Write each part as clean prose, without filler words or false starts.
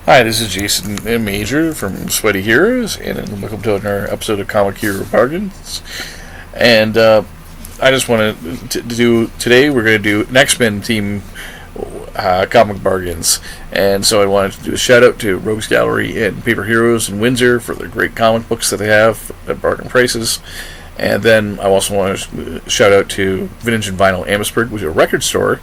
Hi, this is Jason Major from Sweaty Heroes, and welcome to another episode of Comic Hero Bargains. And I just wanted to do today. We're going to do an X-Men theme comic bargains, and so I wanted to do a shout out to Rogues Gallery and Paper Heroes in Windsor for their great comic books that they have at bargain prices. And then I also want to shout out to Vintage and Vinyl Amherstburg, which is a record store.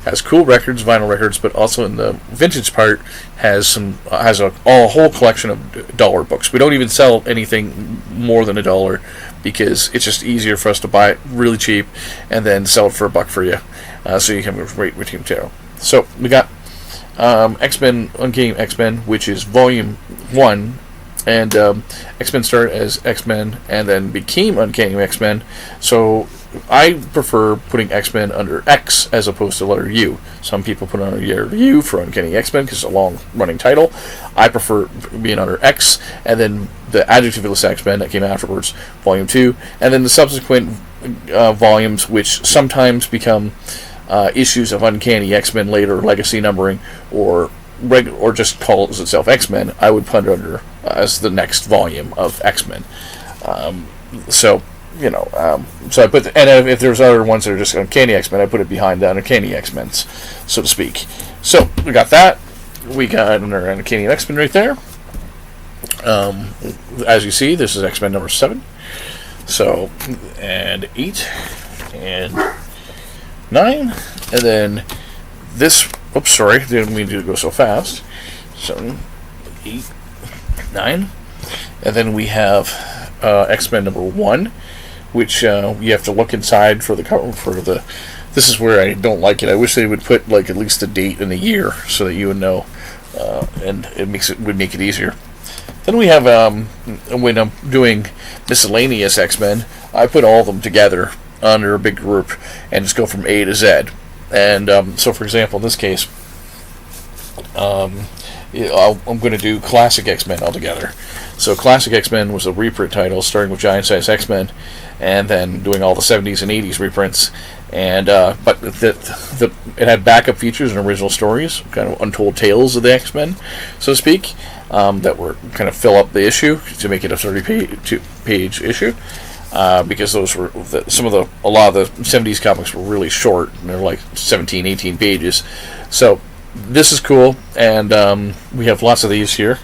Has cool records, vinyl records, but also in the vintage part has a whole collection of dollar books. We don't even sell anything more than $1 because it's just easier for us to buy it really cheap and then sell it for $1 for you, so you can have a great team too. So we got X-Men Uncanny X-Men, which is Volume 1. And X-Men started as X-Men and then became Uncanny X-Men. So I prefer putting X-Men under X as opposed to letter U. Some people put under U for Uncanny X-Men because it's a long-running title. I prefer being under X, and then the adjectiveless X-Men that came afterwards, Volume 2, and then the subsequent volumes, which sometimes become issues of Uncanny X-Men later, legacy numbering, or just calls itself X-Men, I would put it under as the next volume of X-Men. So I put and if there's other ones that are just Uncanny X-Men, I put it behind the Uncanny X-Men, so to speak. So we got that. We got under Uncanny X-Men right there. As you see, this is X-Men number 7. So, and 8, and 9, and then this. Oops, sorry, didn't mean to go so fast. 7, 8, 9, and then we have X-Men number 1, which you have to look inside for the cover for the. This is where I don't like it. I wish they would put like at least a date and a year so that you would know, and would make it easier. Then we have when I'm doing miscellaneous X-Men, I put all of them together under a big group and just go from A to Z. And so, for example, in this case, I'm going to do Classic X-Men altogether. So Classic X-Men was a reprint title starting with Giant Size X-Men and then doing all the 70s and 80s reprints. And but it had backup features and original stories, kind of untold tales of the X-Men, so to speak, that were kind of fill up the issue to make it a 30-page issue. Because those were a lot of the 70s comics were really short, and they're like 17, 18 pages. So this is cool, and we have lots of these here.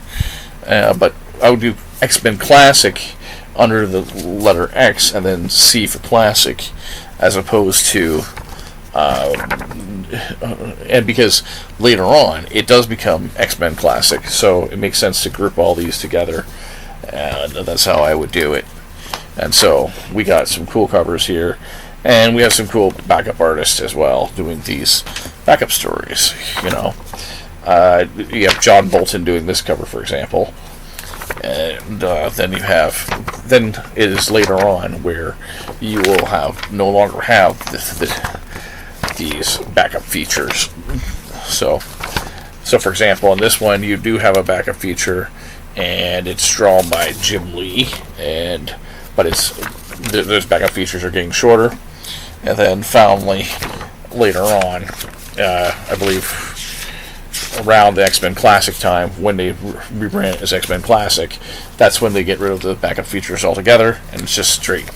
But I would do X-Men Classic under the letter X, and then C for Classic, as opposed to and because later on it does become X-Men Classic, so it makes sense to group all these together, and that's how I would do it. And so we got some cool covers here, and we have some cool backup artists as well doing these backup stories. You have John Bolton doing this cover, for example, and then it is later on where you will no longer have these backup features. So for example, in this one you do have a backup feature, and it's drawn by Jim Lee, but those backup features are getting shorter. And then finally, later on, I believe around the X-Men Classic time, when they rebrand it as X-Men Classic, that's when they get rid of the backup features altogether, and it's just straight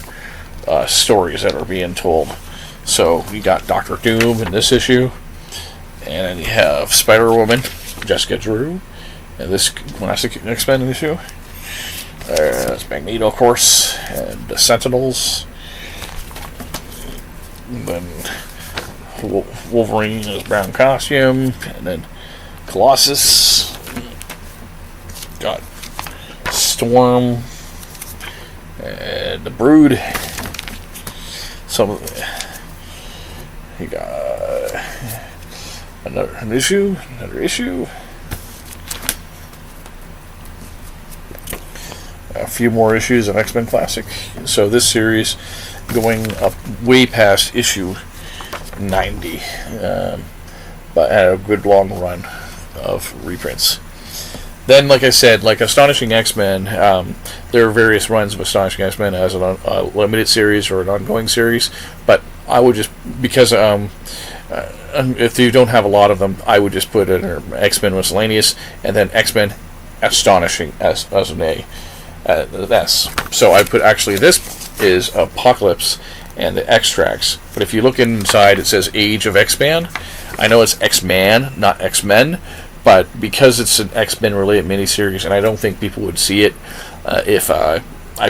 stories that are being told. So we got Doctor Doom in this issue, and then you have Spider-Woman, Jessica Drew, in this Classic X-Men issue. That's Magneto, of course, and the Sentinels. And then Wolverine in his brown costume, and then Colossus. Got Storm and the Brood. You got another issue. A few more issues of X-Men Classic. So this series going up way past issue 90, but had a good long run of reprints. Then, like I said, like Astonishing X-Men, there are various runs of Astonishing X-Men as a limited series or an ongoing series, but I would just, because if you don't have a lot of them, I would just put it in X-Men Miscellaneous, and then X-Men Astonishing as an S. So I put, actually, this is Apocalypse and the extracts. But if you look inside, it says Age of X-Man. I know it's X-Man, not X-Men, but because it's an X-Men related miniseries, and I don't think people would see it if I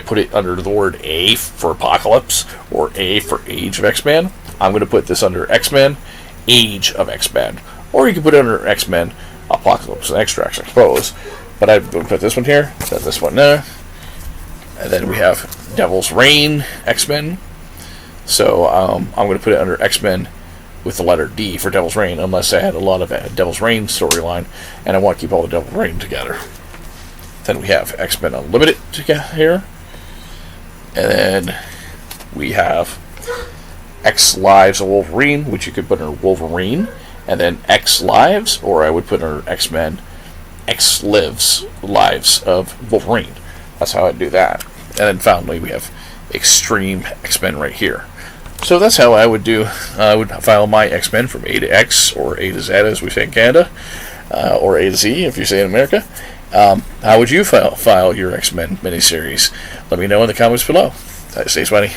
put it under the word A for Apocalypse or A for Age of X-Men, I'm going to put this under X-Men, Age of X-Men. Or you can put it under X-Men, Apocalypse and Extracts, I suppose. But I'm going to put this one here, put this one there. And then we have Devil's Reign, X-Men. So I'm going to put it under X-Men with the letter D for Devil's Reign, unless I had a lot of Devil's Reign storyline, and I want to keep all the Devil's Reign together. Then we have X-Men Unlimited together here. And then we have X Lives of Wolverine, which you could put under Wolverine, and then X Lives, or I would put under X-Men X Lives of Wolverine. That's how I'd do that. And then finally we have Extreme X-Men right here. So that's how I would do. I would file my X-Men from A to X, or A to Z as we say in Canada, or A to Z if you say in America. How would you file your X-Men miniseries? Let me know in the comments below. Stay sweaty.